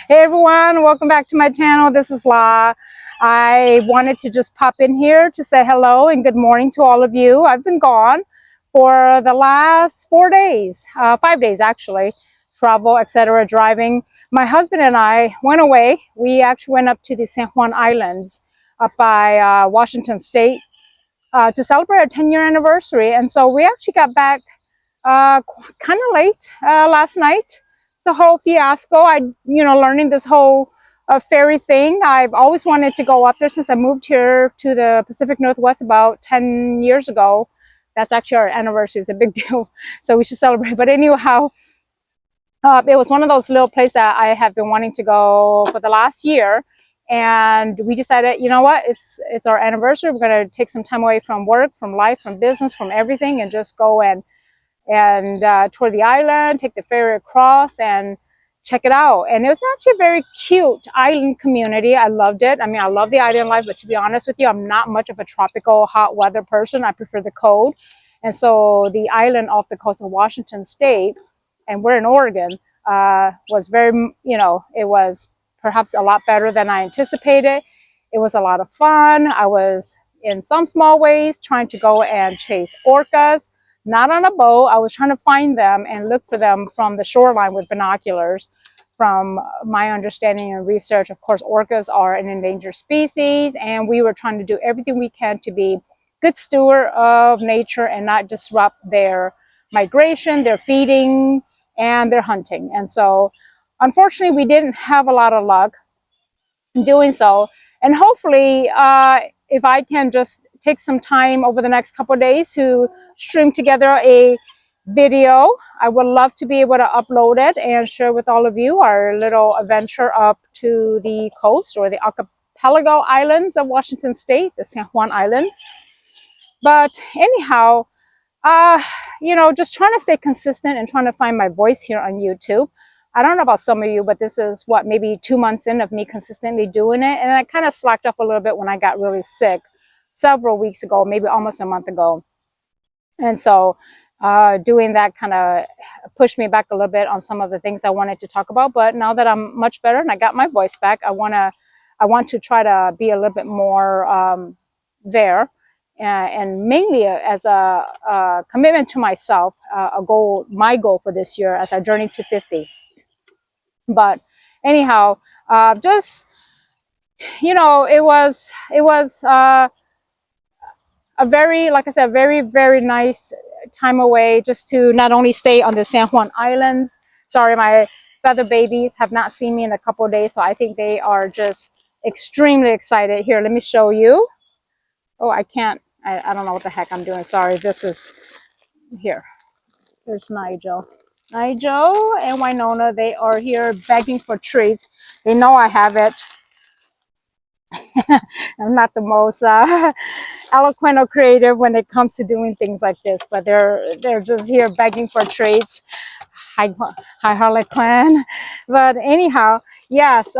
Hey everyone, welcome back to my channel. This is La. I wanted to just pop in here to say hello and good morning to all of you. I've been gone for the last 4 days, 5 days actually, travel, etc., driving. My husband and I went away. We actually went up to the San Juan Islands up by Washington State to celebrate our 10-year anniversary. And so we actually got back kind of late last night. It's a whole fiasco. Learning this whole ferry thing. I've always wanted to go up there since I moved here to the Pacific Northwest about 10 years ago. That's actually our anniversary. It's a big deal, so we should celebrate. But anyhow, it was one of those little places that I have been wanting to go for the last year. And we decided, you know what, it's our anniversary. We're going to take some time away from work, from life, from business, from everything, and just go and tour the island, take the ferry across and check it out. And it was actually a very cute island community. I loved it. I mean, I love the island life, but to be honest with you, I'm not much of a tropical hot weather person. I prefer the cold. And so the island off the coast of Washington State, and we're in Oregon, was very, it was perhaps a lot better than I anticipated. It was a lot of fun. I was, in some small ways, trying to go and chase orcas. Not on a boat. I was trying to find them and look for them from the shoreline with binoculars. From my understanding and research, of course, orcas are an endangered species, and we were trying to do everything we can to be good steward of nature and not disrupt their migration, their feeding, and their hunting. And so, unfortunately, we didn't have a lot of luck in doing so. And hopefully, if I can just take some time over the next couple of days to string together a video, I would love to be able to upload it and share with all of you our little adventure up to the coast or the archipelago islands of Washington State, the San Juan Islands. But anyhow, just trying to stay consistent and trying to find my voice here on YouTube. I don't know about some of you, but this is what, maybe 2 months in of me consistently doing it. And I kind of slacked off a little bit when I got really sick several weeks ago, maybe almost a month ago. And so doing that kind of pushed me back a little bit on some of the things I wanted to talk about. But now that I'm much better and I got my voice back, I want to try to be a little bit more there. And mainly as a commitment to myself, my goal for this year as I journey to 50. But anyhow, just, it was a very, like I said, very, very nice time away just to not only stay on the San Juan Islands. Sorry, my feather babies have not seen me in a couple of days, so I think they are just extremely excited. Here, let me show you. Oh, I can't. I don't know what the heck I'm doing. Sorry, this is here. There's Nigel. Nigel and Winona, they are here begging for treats. They know I have it. I'm not the most eloquent or creative when it comes to doing things like this, but they're just here begging for treats. Hi Harlequin. But anyhow, yes,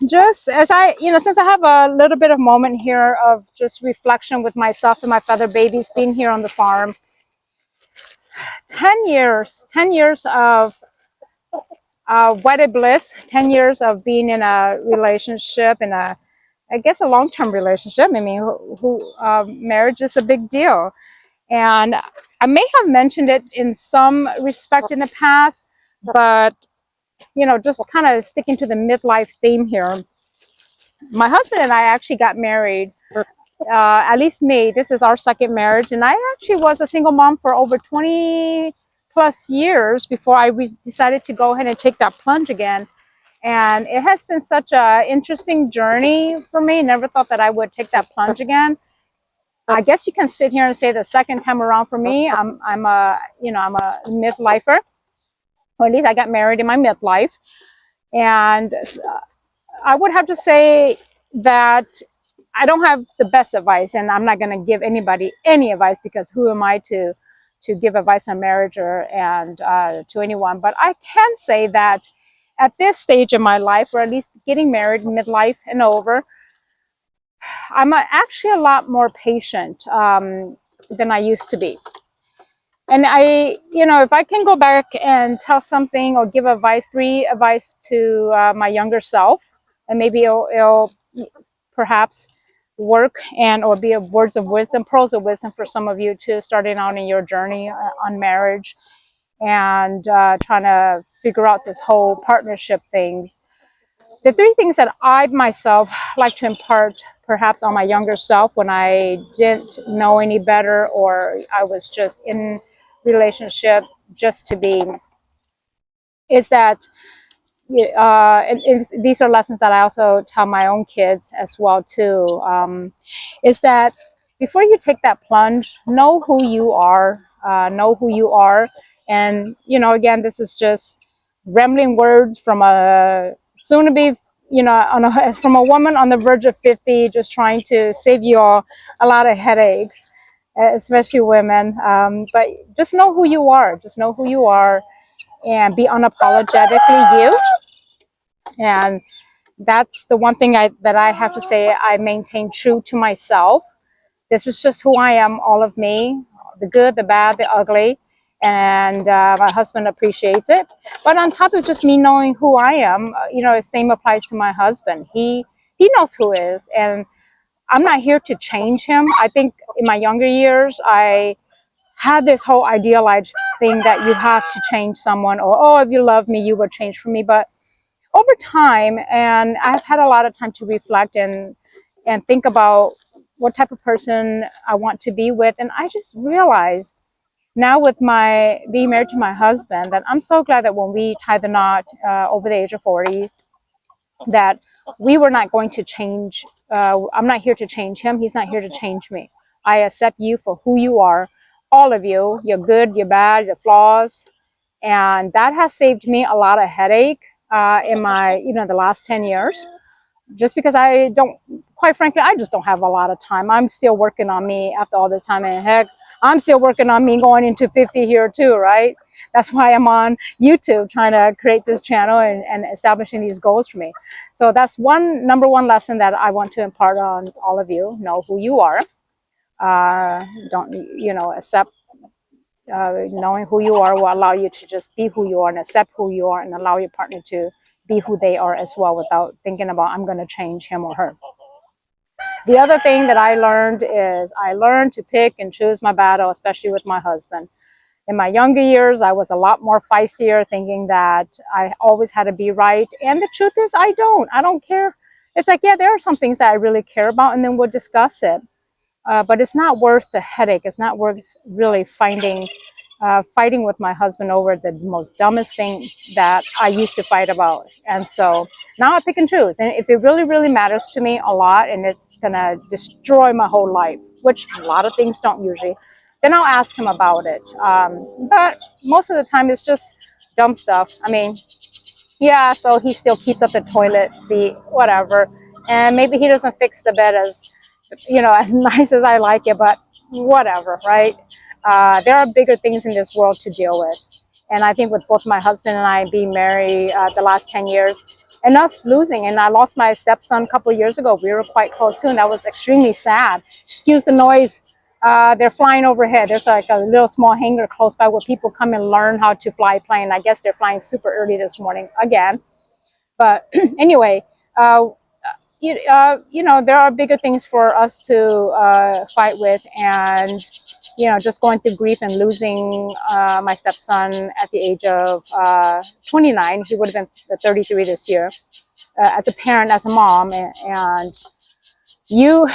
just as since I have a little bit of moment here of just reflection with myself and my feather babies being here on the farm. 10 years of wedded bliss, 10 years of being in a relationship, in I guess a long-term relationship. I mean, marriage is a big deal. And I may have mentioned it in some respect in the past, but, just kind of sticking to the midlife theme here. My husband and I actually got married, at least me, this is our second marriage. And I actually was a single mom for over 20 plus years before I decided to go ahead and take that plunge again. And it has been such an interesting journey for me. Never thought that I would take that plunge again. I guess you can sit here and say the second time around for me, I'm a midlifer, or at least I got married in my midlife. And I would have to say that I don't have the best advice, and I'm not going to give anybody any advice, because who am I to give advice on marriage to anyone. But I can say that at this stage of my life, or at least getting married midlife and over, I'm actually a lot more patient than I used to be. And if I can go back and tell something or give advice, three advice to my younger self, and maybe it'll perhaps work and or be a words of wisdom, pearls of wisdom for some of you too, starting out in your journey on marriage and trying to figure out this whole partnership thing. The three things that I myself like to impart perhaps on my younger self when I didn't know any better or I was just in relationship just to be is that these are lessons that I also tell my own kids as well too, is that before you take that plunge, know who you are, and again, this is just rambling words from a soon to be, from a woman on the verge of 50, just trying to save you all a lot of headaches, especially women. But just know who you are. Just know who you are, and be unapologetically you. And that's the one thing that I have to say I maintain true to myself. This is just who I am, all of me, the good, the bad, the ugly. And my husband appreciates it. But on top of just me knowing who I am, the same applies to my husband. He knows who is, and I'm not here to change him. I think in my younger years, I had this whole idealized thing that you have to change someone, or, oh, if you love me, you will change for me. But over time, and I've had a lot of time to reflect and think about what type of person I want to be with. And I just realized now with my being married to my husband that I'm so glad that when we tied the knot over the age of 40, that we were not going to change. I'm not here to change him. He's not here to change me. I accept you for who you are, all of you, your good, your bad, your flaws. And that has saved me a lot of headache in my, the last 10 years. Just because I don't, quite frankly, I just don't have a lot of time. I'm still working on me after all this time. And heck, I'm still working on me going into 50 here too, right? That's why I'm on YouTube trying to create this channel and establishing these goals for me. So that's number one lesson that I want to impart on all of you. Know who you are. Don't, accept, knowing who you are will allow you to just be who you are and accept who you are and allow your partner to be who they are as well without thinking about, I'm going to change him or her. The other thing that I learned is I learned to pick and choose my battle, especially with my husband. In my younger years, I was a lot more feistier, thinking that I always had to be right. And the truth is, I don't care. It's like, yeah, there are some things that I really care about, and then we'll discuss it. But it's not worth the headache. It's not worth really fighting with my husband over the most dumbest thing that I used to fight about. And so now I pick and choose. And if it really, really matters to me a lot and it's going to destroy my whole life, which a lot of things don't usually, then I'll ask him about it. But most of the time it's just dumb stuff. I mean, yeah, so he still keeps up the toilet seat, whatever. And maybe he doesn't fix the bed as nice as I like it, but whatever, right? There are bigger things in this world to deal with. And I think with both my husband and I being married the last 10 years and us losing, and I lost my stepson a couple of years ago. We were quite close too, and that was extremely sad. Excuse the noise. They're flying overhead. There's like a little small hangar close by where people come and learn how to fly a plane. I guess they're flying super early this morning again. But anyway, there are bigger things for us to fight with, and just going through grief and losing my stepson at the age of 29. He would have been 33 this year. As a parent, as a mom, and you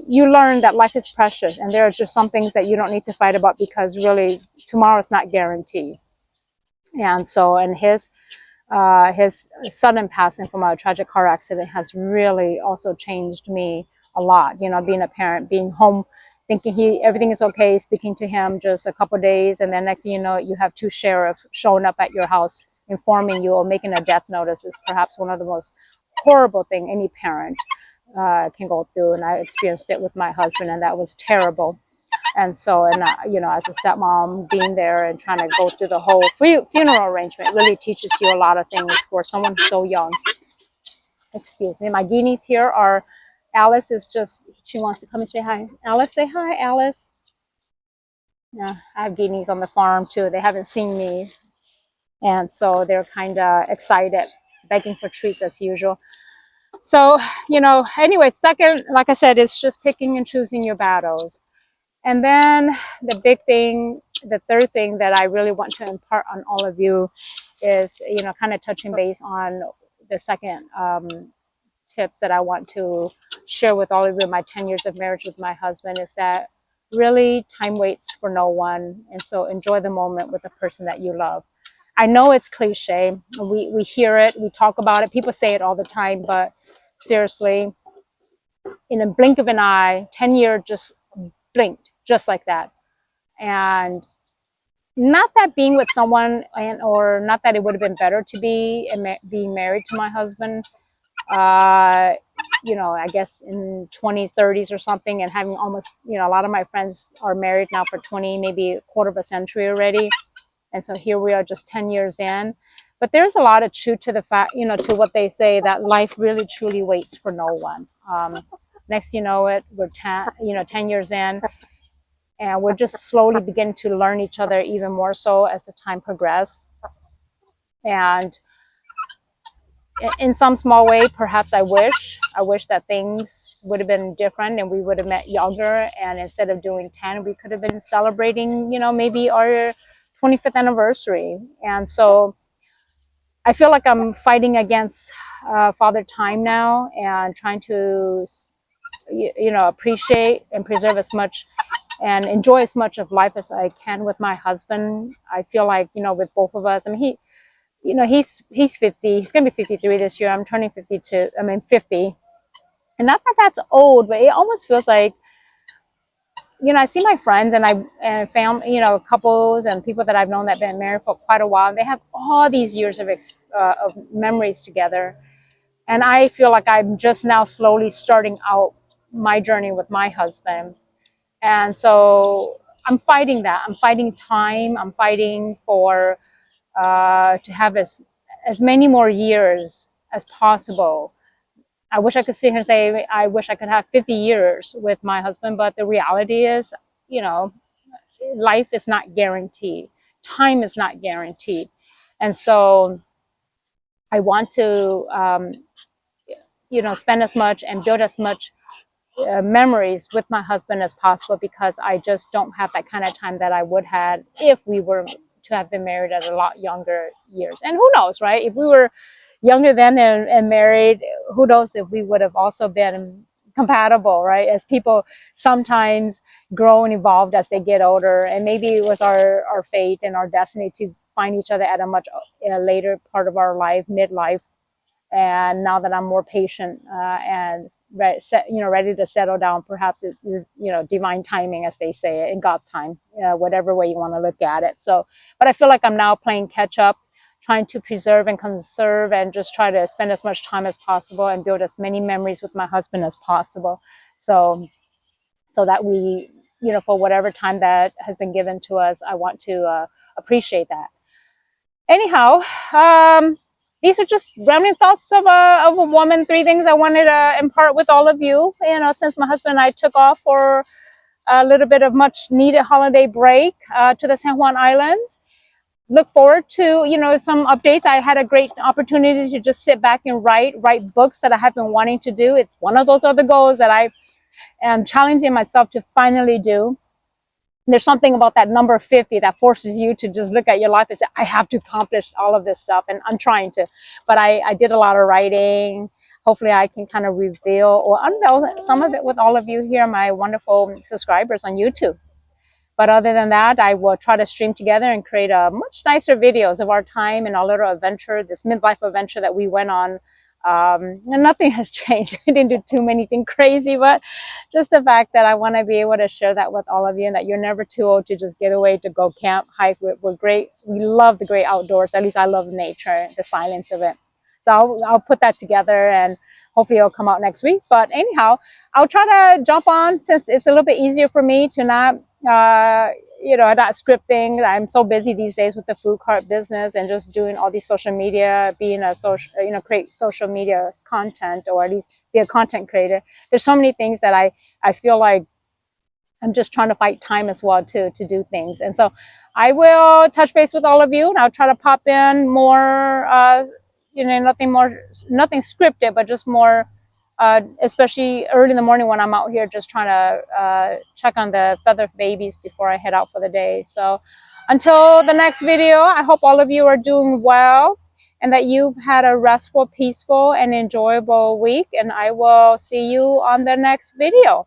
learn that life is precious, and there are just some things that you don't need to fight about because really tomorrow is not guaranteed. And so, and his sudden passing from a tragic car accident has really also changed me a lot. Being a parent, being home, thinking everything is okay, speaking to him just a couple of days, and then next thing you know, you have two sheriffs showing up at your house informing you or making a death notice is perhaps one of the most horrible thing any parent can go through. And I experienced it with my husband, and that was terrible. And so, as a stepmom, being there and trying to go through the whole funeral arrangement really teaches you a lot of things for someone who's so young. Excuse me. My guineas here are, Alice is she wants to come and say hi. Alice, say hi, Alice. Yeah, I have guineas on the farm too. They haven't seen me, and so they're kind of excited, begging for treats as usual. So, anyway, second, like I said, it's just picking and choosing your battles. And then the big thing, the third thing that I really want to impart on all of you is, kind of touching base on the second tips that I want to share with all of you. My 10 years of marriage with my husband is that really time waits for no one. And so enjoy the moment with the person that you love. I know it's cliche. We hear it, we talk about it, people say it all the time, but seriously, in a blink of an eye, 10 years just blinked, just like that. And not that being with someone, or not that it would have been better to be being married to my husband, uh, I guess in 20s, 30s or something, and having almost, a lot of my friends are married now for 20, maybe a quarter of a century already. And so here we are just 10 years in. But there's a lot of truth to the fact, to what they say, that life really truly waits for no one. Next you know it, we're 10 years in, and we're just slowly beginning to learn each other even more so as the time progresses. And in some small way, perhaps I wish that things would have been different and we would have met younger, and instead of doing 10, we could have been celebrating, maybe our 25th anniversary. And so I feel like I'm fighting against Father Time now, and trying to, appreciate and preserve as much and enjoy as much of life as I can with my husband. I feel like, with both of us, I mean, he's 50, he's going to be 53 this year. I'm turning 52, 50. And not that that's old, but it almost feels like, I see my friends and family, couples and people that I've known that have been married for quite a while. And they have all these years of memories together. And I feel like I'm just now slowly starting out my journey with my husband. And so I'm fighting that. I'm fighting time. I'm fighting for to have as many more years as possible. I wish I could sit here and say I wish I could have 50 years with my husband, but the reality is, life is not guaranteed. Time is not guaranteed. And so I want to, spend as much and build as much memories with my husband as possible, because I just don't have that kind of time that I would have if we were to have been married at a lot younger years. And who knows, right? If we were younger then and married, who knows if we would have also been compatible, right? As people sometimes grow and evolve as they get older, and maybe it was our fate and our destiny to find each other at a much later part of our life, midlife. And now that I'm more patient and ready to settle down, perhaps it's, divine timing, as they say, in God's time, whatever way you want to look at it. So, but I feel like I'm now playing catch up, trying to preserve and conserve, and just try to spend as much time as possible and build as many memories with my husband as possible. So that we, for whatever time that has been given to us, I want to appreciate that. Anyhow, these are just rambling thoughts of a woman. 3 things I wanted to impart with all of you. Since my husband and I took off for a little bit of much needed holiday break to the San Juan Islands. Look forward to, some updates. I had a great opportunity to just sit back and write books that I have been wanting to do. It's one of those other goals that I am challenging myself to finally do. There's something about that number 50 that forces you to just look at your life and say, I have to accomplish all of this stuff. And I'm trying to, but I did a lot of writing. Hopefully I can kind of reveal or unveil some of it with all of you here, my wonderful subscribers on YouTube. But other than that, I will try to stream together and create a much nicer videos of our time and our little adventure, this midlife adventure that we went on. And nothing has changed. I didn't do too many things crazy, but just the fact that I want to be able to share that with all of you, and that you're never too old to just get away, to go camp, hike. We're great. We love the great outdoors. At least I love nature, the silence of it. So I'll put that together, and hopefully it'll come out next week. But anyhow, I'll try to jump on, since it's a little bit easier for me to not, not scripting. I'm so busy these days with the food cart business and just doing all these social media, being a social, create social media content, or at least be a content creator. There's so many things that I feel like I'm just trying to fight time as well to do things. And so I will touch base with all of you, and I'll try to pop in more, nothing scripted, but just more, especially early in the morning when I'm out here just trying to check on the feather babies before I head out for the day. So until the next video, I hope all of you are doing well and that you've had a restful, peaceful, and enjoyable week. And I will see you on the next video.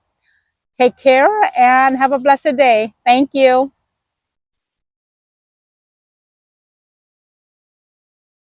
Take care and have a blessed day. Thank you.